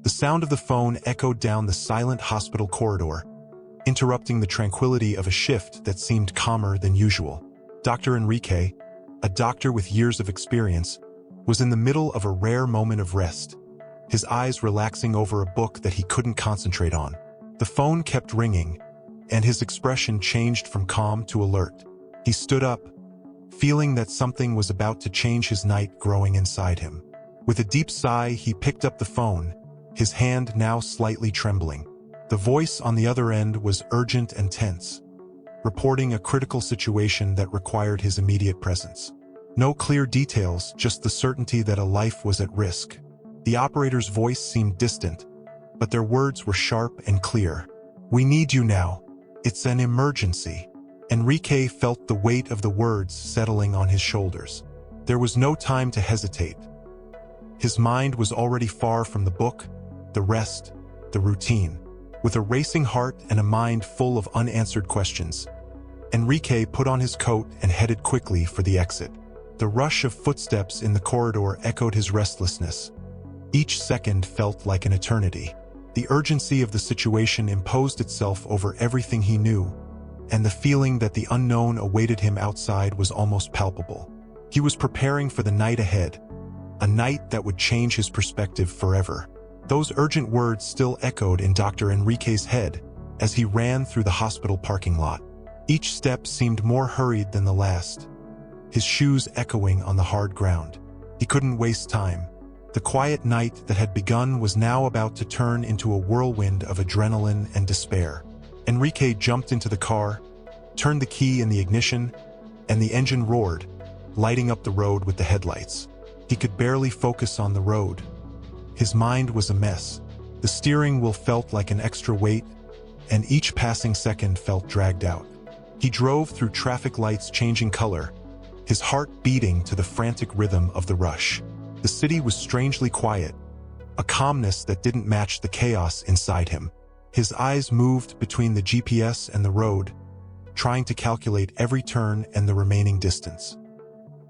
The sound of the phone echoed down the silent hospital corridor, interrupting the tranquility of a shift that seemed calmer than usual. Dr. Enrique, a doctor with years of experience, was in the middle of a rare moment of rest, his eyes relaxing over a book that he couldn't concentrate on. The phone kept ringing, and his expression changed from calm to alert. He stood up, feeling that something was about to change his night growing inside him. With a deep sigh, he picked up the phone, his hand now slightly trembling. The voice on the other end was urgent and tense, reporting a critical situation that required his immediate presence. No clear details, just the certainty that a life was at risk. The operator's voice seemed distant, but their words were sharp and clear. "We need you now. It's an emergency." Enrique felt the weight of the words settling on his shoulders. There was no time to hesitate. His mind was already far from the book, the rest, the routine. With a racing heart and a mind full of unanswered questions, Enrique put on his coat and headed quickly for the exit. The rush of footsteps in the corridor echoed his restlessness. Each second felt like an eternity. The urgency of the situation imposed itself over everything he knew, and the feeling that the unknown awaited him outside was almost palpable. He was preparing for the night ahead, a night that would change his perspective forever. Those urgent words still echoed in Dr. Enrique's head as he ran through the hospital parking lot. Each step seemed more hurried than the last, his shoes echoing on the hard ground. He couldn't waste time. The quiet night that had begun was now about to turn into a whirlwind of adrenaline and despair. Enrique jumped into the car, turned the key in the ignition, and the engine roared, lighting up the road with the headlights. He could barely focus on the road. His mind was a mess. The steering wheel felt like an extra weight, and each passing second felt dragged out. He drove through traffic lights changing color, his heart beating to the frantic rhythm of the rush. The city was strangely quiet, a calmness that didn't match the chaos inside him. His eyes moved between the GPS and the road, trying to calculate every turn and the remaining distance.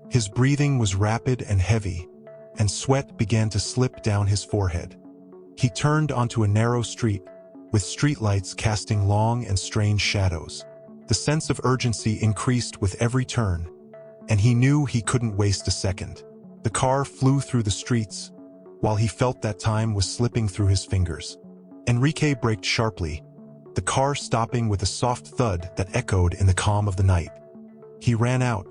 His breathing was rapid and heavy, and sweat began to slip down his forehead. He turned onto a narrow street, with streetlights casting long and strange shadows. The sense of urgency increased with every turn, and he knew he couldn't waste a second. The car flew through the streets, while he felt that time was slipping through his fingers. Enrique braked sharply, the car stopping with a soft thud that echoed in the calm of the night. He ran out,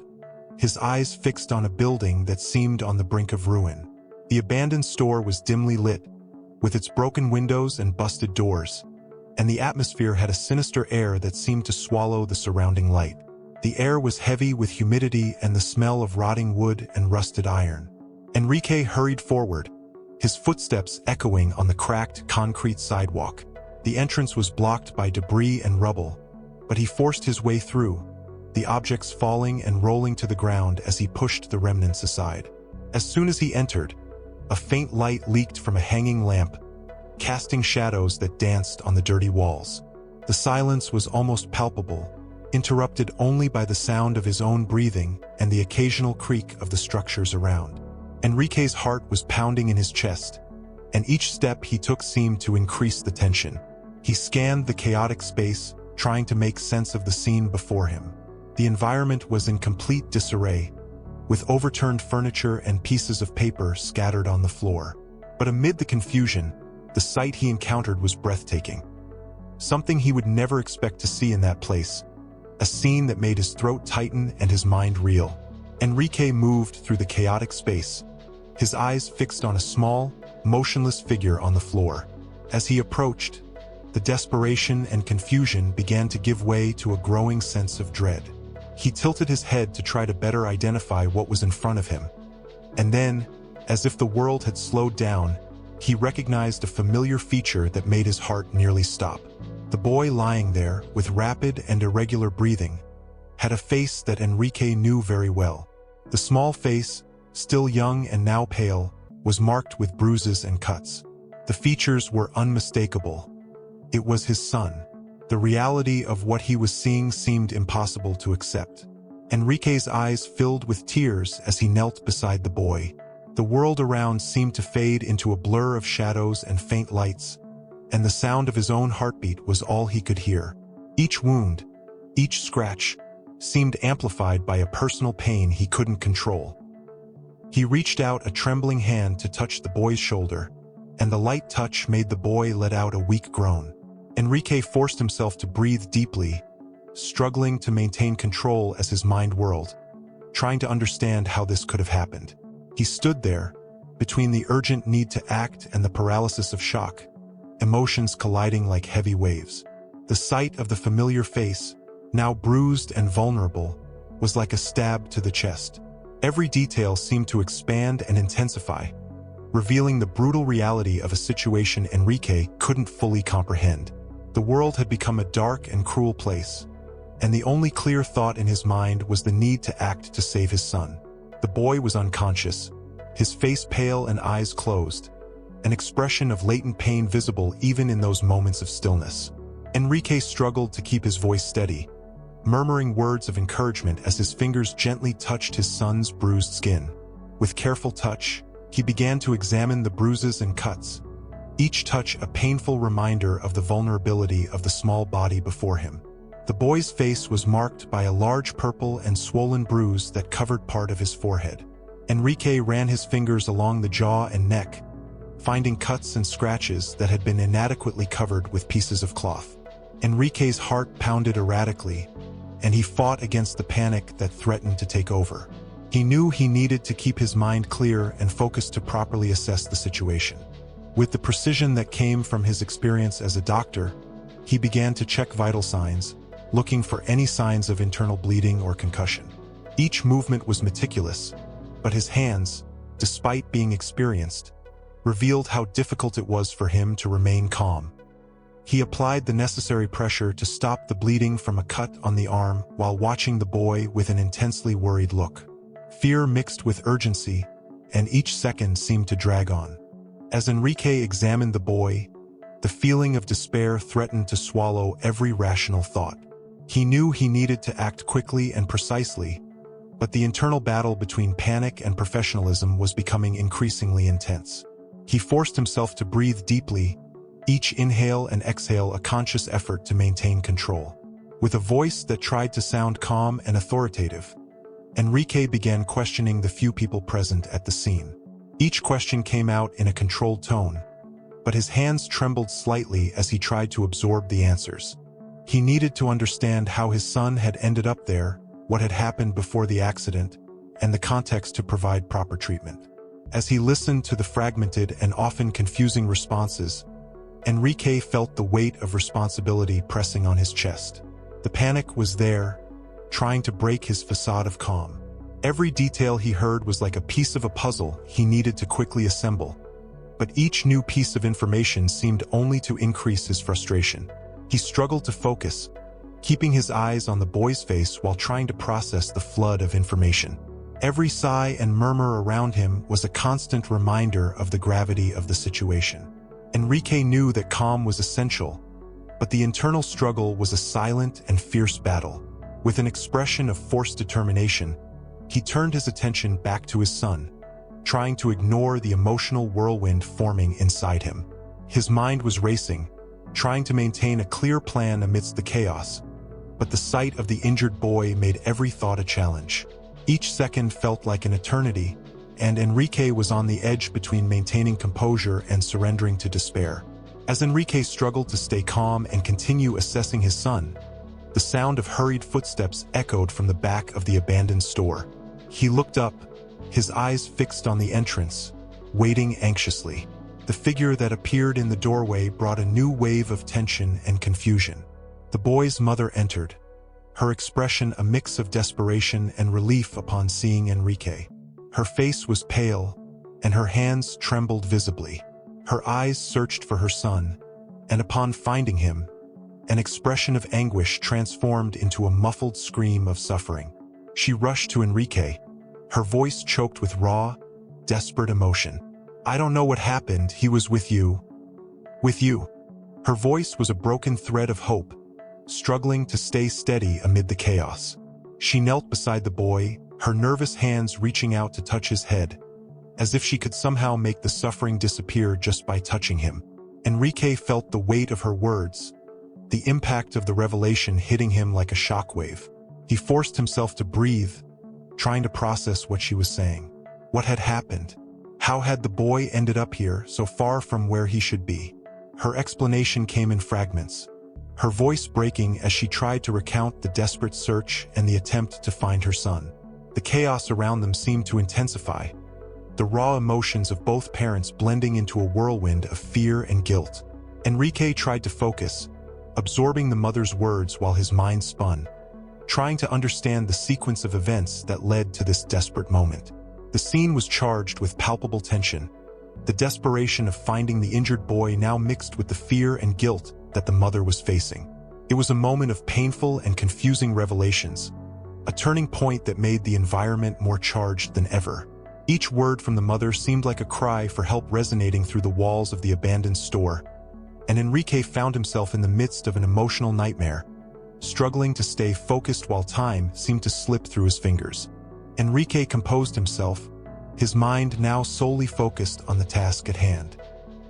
his eyes fixed on a building that seemed on the brink of ruin. The abandoned store was dimly lit, with its broken windows and busted doors, and the atmosphere had a sinister air that seemed to swallow the surrounding light. The air was heavy with humidity and the smell of rotting wood and rusted iron. Enrique hurried forward, his footsteps echoing on the cracked concrete sidewalk. The entrance was blocked by debris and rubble, but he forced his way through, the objects falling and rolling to the ground as he pushed the remnants aside. As soon as he entered, a faint light leaked from a hanging lamp, casting shadows that danced on the dirty walls. The silence was almost palpable, interrupted only by the sound of his own breathing and the occasional creak of the structures around. Enrique's heart was pounding in his chest, and each step he took seemed to increase the tension. He scanned the chaotic space, trying to make sense of the scene before him. The environment was in complete disarray, with overturned furniture and pieces of paper scattered on the floor. But amid the confusion, the sight he encountered was breathtaking. Something he would never expect to see in that place, a scene that made his throat tighten and his mind reel. Enrique moved through the chaotic space, his eyes fixed on a small, motionless figure on the floor. As he approached, the desperation and confusion began to give way to a growing sense of dread. He tilted his head to try to better identify what was in front of him. And then, as if the world had slowed down, he recognized a familiar feature that made his heart nearly stop. The boy lying there, with rapid and irregular breathing, had a face that Enrique knew very well. The small face, still young and now pale, was marked with bruises and cuts. The features were unmistakable. It was his son. The reality of what he was seeing seemed impossible to accept. Enrique's eyes filled with tears as he knelt beside the boy, The world around seemed to fade into a blur of shadows and faint lights, and the sound of his own heartbeat was all he could hear. Each wound, each scratch, seemed amplified by a personal pain he couldn't control. He reached out a trembling hand to touch the boy's shoulder, and the light touch made the boy let out a weak groan. Enrique forced himself to breathe deeply, struggling to maintain control as his mind whirled, trying to understand how this could have happened. He stood there, between the urgent need to act and the paralysis of shock, emotions colliding like heavy waves. The sight of the familiar face, now bruised and vulnerable, was like a stab to the chest. Every detail seemed to expand and intensify, revealing the brutal reality of a situation Enrique couldn't fully comprehend. The world had become a dark and cruel place, and the only clear thought in his mind was the need to act to save his son. The boy was unconscious, his face pale and eyes closed, an expression of latent pain visible even in those moments of stillness. Enrique struggled to keep his voice steady, murmuring words of encouragement as his fingers gently touched his son's bruised skin. With careful touch, he began to examine the bruises and cuts, each touch a painful reminder of the vulnerability of the small body before him. The boy's face was marked by a large purple and swollen bruise that covered part of his forehead. Enrique ran his fingers along the jaw and neck, finding cuts and scratches that had been inadequately covered with pieces of cloth. Enrique's heart pounded erratically, and he fought against the panic that threatened to take over. He knew he needed to keep his mind clear and focused to properly assess the situation. With the precision that came from his experience as a doctor, he began to check vital signs, looking for any signs of internal bleeding or concussion. Each movement was meticulous, but his hands, despite being experienced, revealed how difficult it was for him to remain calm. He applied the necessary pressure to stop the bleeding from a cut on the arm while watching the boy with an intensely worried look. Fear mixed with urgency, and each second seemed to drag on. As Enrique examined the boy, the feeling of despair threatened to swallow every rational thought. He knew he needed to act quickly and precisely, but the internal battle between panic and professionalism was becoming increasingly intense. He forced himself to breathe deeply, each inhale and exhale a conscious effort to maintain control. With a voice that tried to sound calm and authoritative, Enrique began questioning the few people present at the scene. Each question came out in a controlled tone, but his hands trembled slightly as he tried to absorb the answers. He needed to understand how his son had ended up there, what had happened before the accident, and the context to provide proper treatment. As he listened to the fragmented and often confusing responses, Enrique felt the weight of responsibility pressing on his chest. The panic was there, trying to break his facade of calm. Every detail he heard was like a piece of a puzzle he needed to quickly assemble, but each new piece of information seemed only to increase his frustration. He struggled to focus, keeping his eyes on the boy's face while trying to process the flood of information. Every sigh and murmur around him was a constant reminder of the gravity of the situation. Enrique knew that calm was essential, but the internal struggle was a silent and fierce battle. With an expression of forced determination, he turned his attention back to his son, trying to ignore the emotional whirlwind forming inside him. His mind was racing, trying to maintain a clear plan amidst the chaos, but the sight of the injured boy made every thought a challenge. Each second felt like an eternity, and Enrique was on the edge between maintaining composure and surrendering to despair. As Enrique struggled to stay calm and continue assessing his son, the sound of hurried footsteps echoed from the back of the abandoned store. He looked up, his eyes fixed on the entrance, waiting anxiously. The figure that appeared in the doorway brought a new wave of tension and confusion. The boy's mother entered, her expression a mix of desperation and relief upon seeing Enrique. Her face was pale, and her hands trembled visibly. Her eyes searched for her son, and upon finding him, an expression of anguish transformed into a muffled scream of suffering. She rushed to Enrique, her voice choked with raw, desperate emotion. "I don't know what happened, he was with you." "With you?" Her voice was a broken thread of hope, struggling to stay steady amid the chaos. She knelt beside the boy, her nervous hands reaching out to touch his head, as if she could somehow make the suffering disappear just by touching him. Enrique felt the weight of her words, the impact of the revelation hitting him like a shockwave. He forced himself to breathe, trying to process what she was saying. What had happened? How had the boy ended up here, so far from where he should be? Her explanation came in fragments, her voice breaking as she tried to recount the desperate search and the attempt to find her son. The chaos around them seemed to intensify, the raw emotions of both parents blending into a whirlwind of fear and guilt. Enrique tried to focus, absorbing the mother's words while his mind spun, trying to understand the sequence of events that led to this desperate moment. The scene was charged with palpable tension, the desperation of finding the injured boy now mixed with the fear and guilt that the mother was facing. It was a moment of painful and confusing revelations, a turning point that made the environment more charged than ever. Each word from the mother seemed like a cry for help resonating through the walls of the abandoned store, and Enrique found himself in the midst of an emotional nightmare, struggling to stay focused while time seemed to slip through his fingers. Enrique composed himself, his mind now solely focused on the task at hand.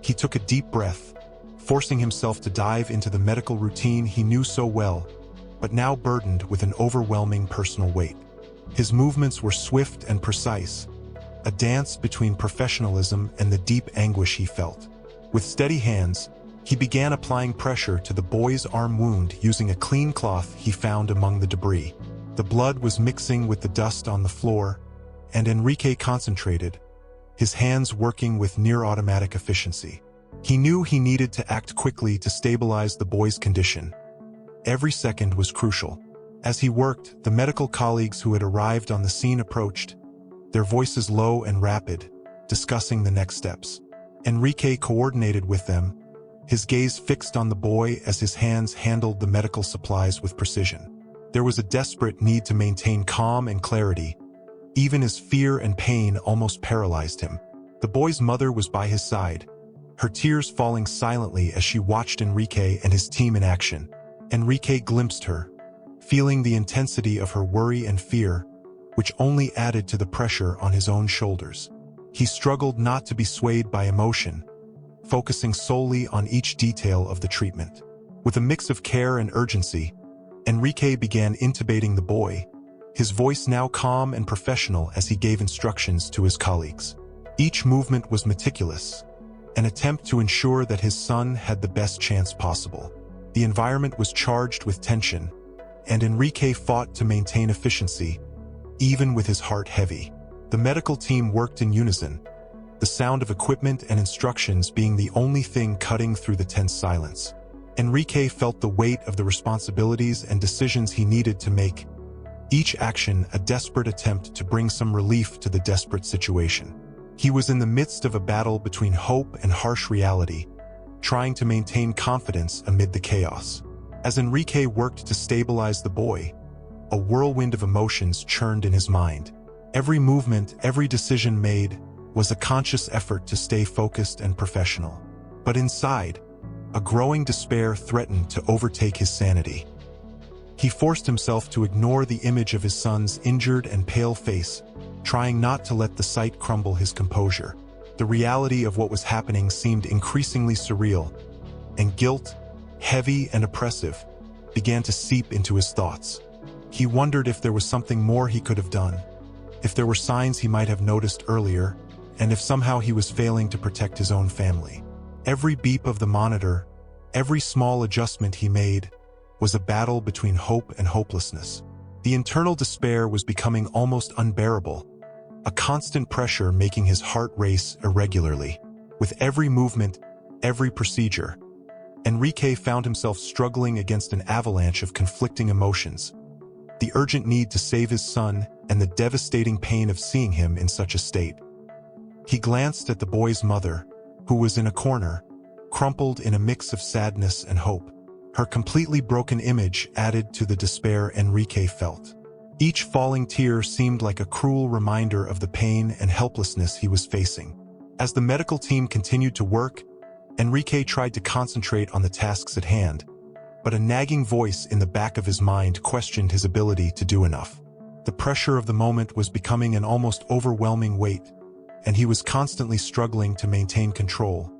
He took a deep breath, forcing himself to dive into the medical routine he knew so well, but now burdened with an overwhelming personal weight. His movements were swift and precise, a dance between professionalism and the deep anguish he felt. With steady hands, he began applying pressure to the boy's arm wound using a clean cloth he found among the debris. The blood was mixing with the dust on the floor, and Enrique concentrated, his hands working with near-automatic efficiency. He knew he needed to act quickly to stabilize the boy's condition. Every second was crucial. As he worked, the medical colleagues who had arrived on the scene approached, their voices low and rapid, discussing the next steps. Enrique coordinated with them, his gaze fixed on the boy as his hands handled the medical supplies with precision. There was a desperate need to maintain calm and clarity, even as fear and pain almost paralyzed him. The boy's mother was by his side, her tears falling silently as she watched Enrique and his team in action. Enrique glimpsed her, feeling the intensity of her worry and fear, which only added to the pressure on his own shoulders. He struggled not to be swayed by emotion, focusing solely on each detail of the treatment. With a mix of care and urgency, Enrique began intubating the boy, his voice now calm and professional as he gave instructions to his colleagues. Each movement was meticulous, an attempt to ensure that his son had the best chance possible. The environment was charged with tension, and Enrique fought to maintain efficiency, even with his heart heavy. The medical team worked in unison, the sound of equipment and instructions being the only thing cutting through the tense silence. Enrique felt the weight of the responsibilities and decisions he needed to make, each action a desperate attempt to bring some relief to the desperate situation. He was in the midst of a battle between hope and harsh reality, trying to maintain confidence amid the chaos. As Enrique worked to stabilize the boy, a whirlwind of emotions churned in his mind. Every movement, every decision made, was a conscious effort to stay focused and professional. But inside, a growing despair threatened to overtake his sanity. He forced himself to ignore the image of his son's injured and pale face, trying not to let the sight crumble his composure. The reality of what was happening seemed increasingly surreal, and guilt, heavy and oppressive, began to seep into his thoughts. He wondered if there was something more he could have done, if there were signs he might have noticed earlier, and if somehow he was failing to protect his own family. Every beep of the monitor, every small adjustment he made, was a battle between hope and hopelessness. The internal despair was becoming almost unbearable, a constant pressure making his heart race irregularly. With every movement, every procedure, Enrique found himself struggling against an avalanche of conflicting emotions. The urgent need to save his son and the devastating pain of seeing him in such a state. He glanced at the boy's mother, who was in a corner, crumpled in a mix of sadness and hope. Her completely broken image added to the despair Enrique felt. Each falling tear seemed like a cruel reminder of the pain and helplessness he was facing. As the medical team continued to work, Enrique tried to concentrate on the tasks at hand, but a nagging voice in the back of his mind questioned his ability to do enough. The pressure of the moment was becoming an almost overwhelming weight, and he was constantly struggling to maintain control,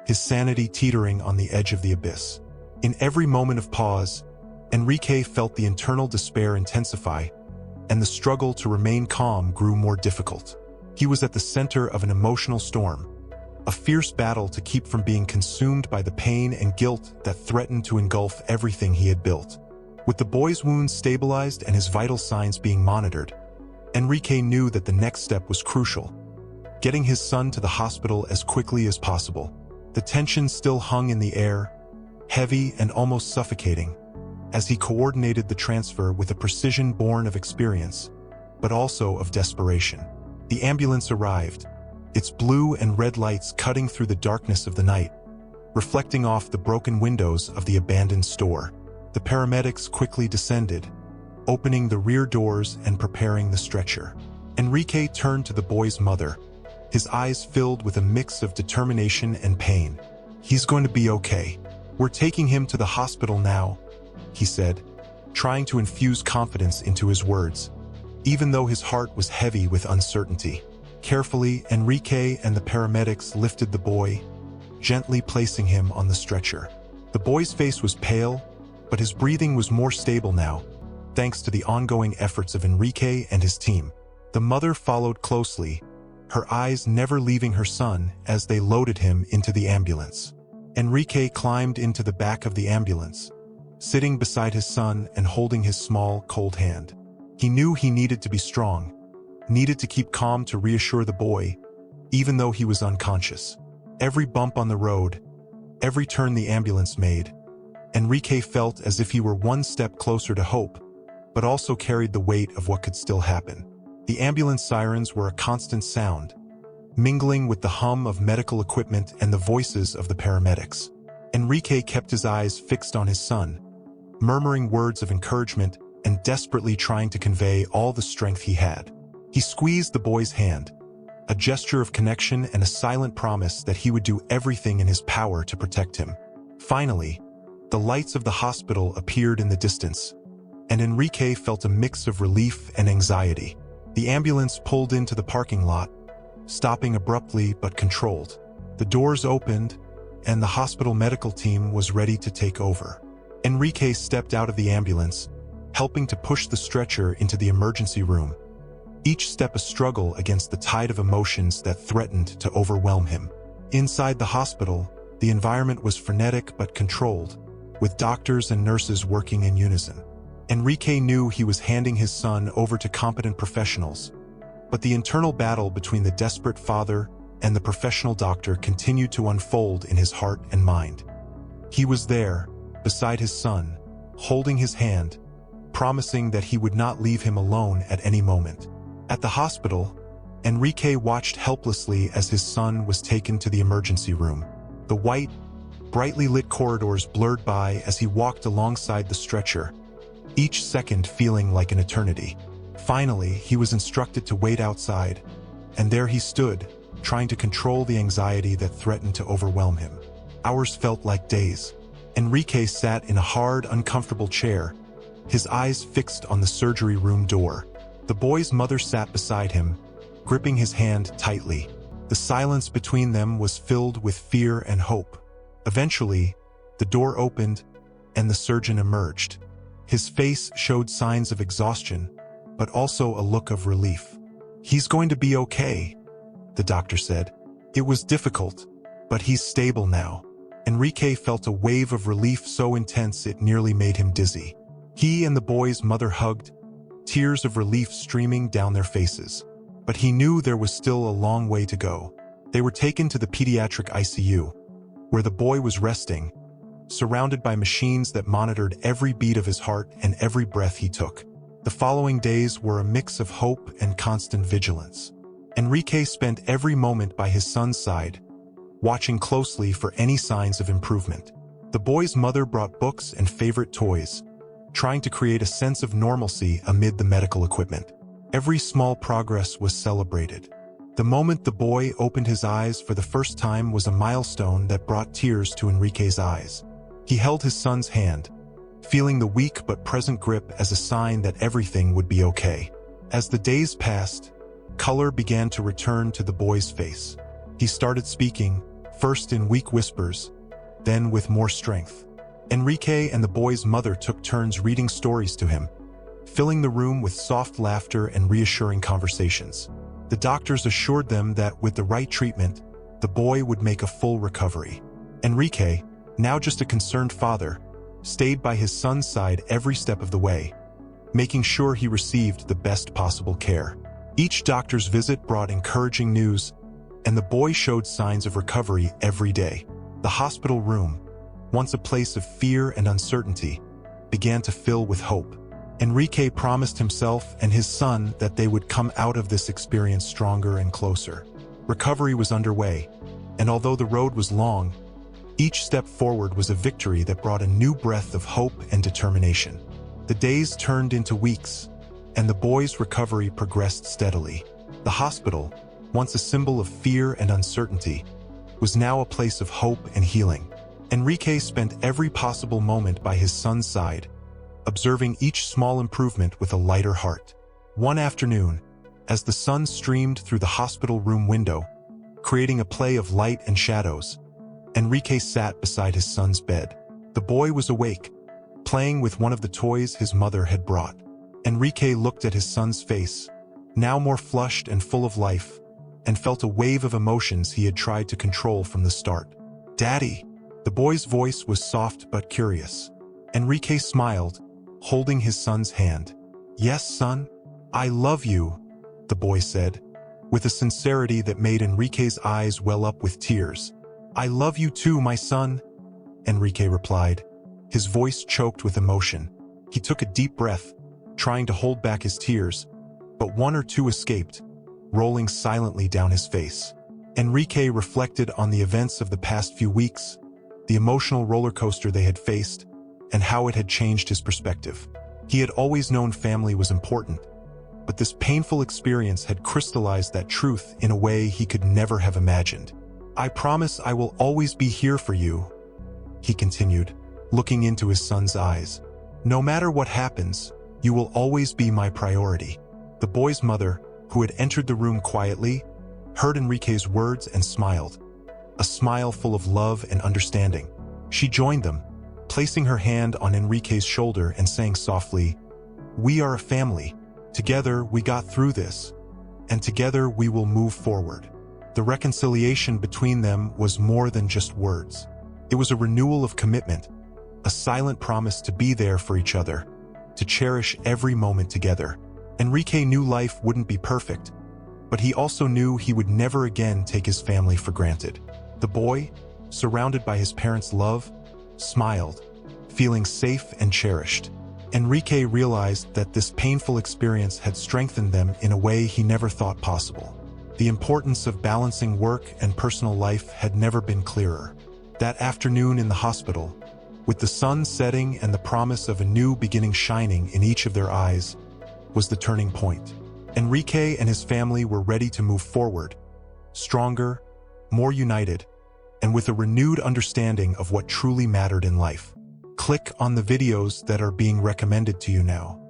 his sanity teetering on the edge of the abyss. In every moment of pause, Enrique felt the internal despair intensify, and the struggle to remain calm grew more difficult. He was at the center of an emotional storm, a fierce battle to keep from being consumed by the pain and guilt that threatened to engulf everything he had built. With the boy's wounds stabilized and his vital signs being monitored, Enrique knew that the next step was crucial: getting his son to the hospital as quickly as possible. The tension still hung in the air, heavy and almost suffocating, as he coordinated the transfer with a precision born of experience, but also of desperation. The ambulance arrived, its blue and red lights cutting through the darkness of the night, reflecting off the broken windows of the abandoned store. The paramedics quickly descended, opening the rear doors and preparing the stretcher. Enrique turned to the boy's mother, his eyes filled with a mix of determination and pain. "He's going to be okay. We're taking him to the hospital now," he said, trying to infuse confidence into his words, even though his heart was heavy with uncertainty. Carefully, Enrique and the paramedics lifted the boy, gently placing him on the stretcher. The boy's face was pale, but his breathing was more stable now, thanks to the ongoing efforts of Enrique and his team. The mother followed closely, her eyes never leaving her son as they loaded him into the ambulance. Enrique climbed into the back of the ambulance, sitting beside his son and holding his small, cold hand. He knew he needed to be strong, needed to keep calm to reassure the boy, even though he was unconscious. Every bump on the road, every turn the ambulance made, Enrique felt as if he were one step closer to hope, but also carried the weight of what could still happen. The ambulance sirens were a constant sound, mingling with the hum of medical equipment and the voices of the paramedics. Enrique kept his eyes fixed on his son, murmuring words of encouragement and desperately trying to convey all the strength he had. He squeezed the boy's hand, a gesture of connection and a silent promise that he would do everything in his power to protect him. Finally, the lights of the hospital appeared in the distance, and Enrique felt a mix of relief and anxiety. The ambulance pulled into the parking lot, stopping abruptly but controlled. The doors opened, and the hospital medical team was ready to take over. Enrique stepped out of the ambulance, helping to push the stretcher into the emergency room, each step a struggle against the tide of emotions that threatened to overwhelm him. Inside the hospital, the environment was frenetic but controlled, with doctors and nurses working in unison. Enrique knew he was handing his son over to competent professionals, but the internal battle between the desperate father and the professional doctor continued to unfold in his heart and mind. He was there, beside his son, holding his hand, promising that he would not leave him alone at any moment. At the hospital, Enrique watched helplessly as his son was taken to the emergency room. The white, brightly lit corridors blurred by as he walked alongside the stretcher, each second feeling like an eternity. Finally, he was instructed to wait outside, and there he stood, trying to control the anxiety that threatened to overwhelm him. Hours felt like days. Enrique sat in a hard, uncomfortable chair, his eyes fixed on the surgery room door. The boy's mother sat beside him, gripping his hand tightly. The silence between them was filled with fear and hope. Eventually, the door opened, and the surgeon emerged. His face showed signs of exhaustion, but also a look of relief. "He's going to be okay," the doctor said. "It was difficult, but he's stable now." Enrique felt a wave of relief so intense it nearly made him dizzy. He and the boy's mother hugged, tears of relief streaming down their faces. But he knew there was still a long way to go. They were taken to the pediatric ICU, where the boy was resting, surrounded by machines that monitored every beat of his heart and every breath he took. The following days were a mix of hope and constant vigilance. Enrique spent every moment by his son's side, watching closely for any signs of improvement. The boy's mother brought books and favorite toys, trying to create a sense of normalcy amid the medical equipment. Every small progress was celebrated. The moment the boy opened his eyes for the first time was a milestone that brought tears to Enrique's eyes. He held his son's hand, feeling the weak but present grip as a sign that everything would be okay. As the days passed, Color began to return to the boy's face. He started speaking, first in weak whispers, then with more strength. Enrique and the boy's mother took turns reading stories to him, filling the room with soft laughter and reassuring conversations. The doctors assured them that with the right treatment, the boy would make a full recovery. Enrique, now just a concerned father, stayed by his son's side every step of the way, making sure he received the best possible care. Each doctor's visit brought encouraging news, and the boy showed signs of recovery every day. The hospital room, once a place of fear and uncertainty, began to fill with hope. Enrique promised himself and his son that they would come out of this experience stronger and closer. Recovery was underway, and although the road was long, each step forward was a victory that brought a new breath of hope and determination. The days turned into weeks, and the boy's recovery progressed steadily. The hospital, once a symbol of fear and uncertainty, was now a place of hope and healing. Enrique spent every possible moment by his son's side, observing each small improvement with a lighter heart. One afternoon, as the sun streamed through the hospital room window, creating a play of light and shadows, Enrique sat beside his son's bed. The boy was awake, playing with one of the toys his mother had brought. Enrique looked at his son's face, now more flushed and full of life, and felt a wave of emotions he had tried to control from the start. "Daddy!" The boy's voice was soft but curious. Enrique smiled, holding his son's hand. "Yes, son? I love you," the boy said, with a sincerity that made Enrique's eyes well up with tears. "I love you too, my son," Enrique replied, his voice choked with emotion. He took a deep breath, trying to hold back his tears, but one or two escaped, rolling silently down his face. Enrique reflected on the events of the past few weeks, the emotional roller coaster they had faced, and how it had changed his perspective. He had always known family was important, but this painful experience had crystallized that truth in a way he could never have imagined. "I promise I will always be here for you," he continued, looking into his son's eyes. "No matter what happens, you will always be my priority." The boy's mother, who had entered the room quietly, heard Enrique's words and smiled, a smile full of love and understanding. She joined them, placing her hand on Enrique's shoulder and saying softly, "We are a family. Together we got through this, and together we will move forward." The reconciliation between them was more than just words. It was a renewal of commitment, a silent promise to be there for each other, to cherish every moment together. Enrique knew life wouldn't be perfect, but he also knew he would never again take his family for granted. The boy, surrounded by his parents' love, smiled, feeling safe and cherished. Enrique realized that this painful experience had strengthened them in a way he never thought possible. The importance of balancing work and personal life had never been clearer. That afternoon in the hospital, with the sun setting and the promise of a new beginning shining in each of their eyes, was the turning point. Enrique and his family were ready to move forward, stronger, more united, and with a renewed understanding of what truly mattered in life. Click on the videos that are being recommended to you now.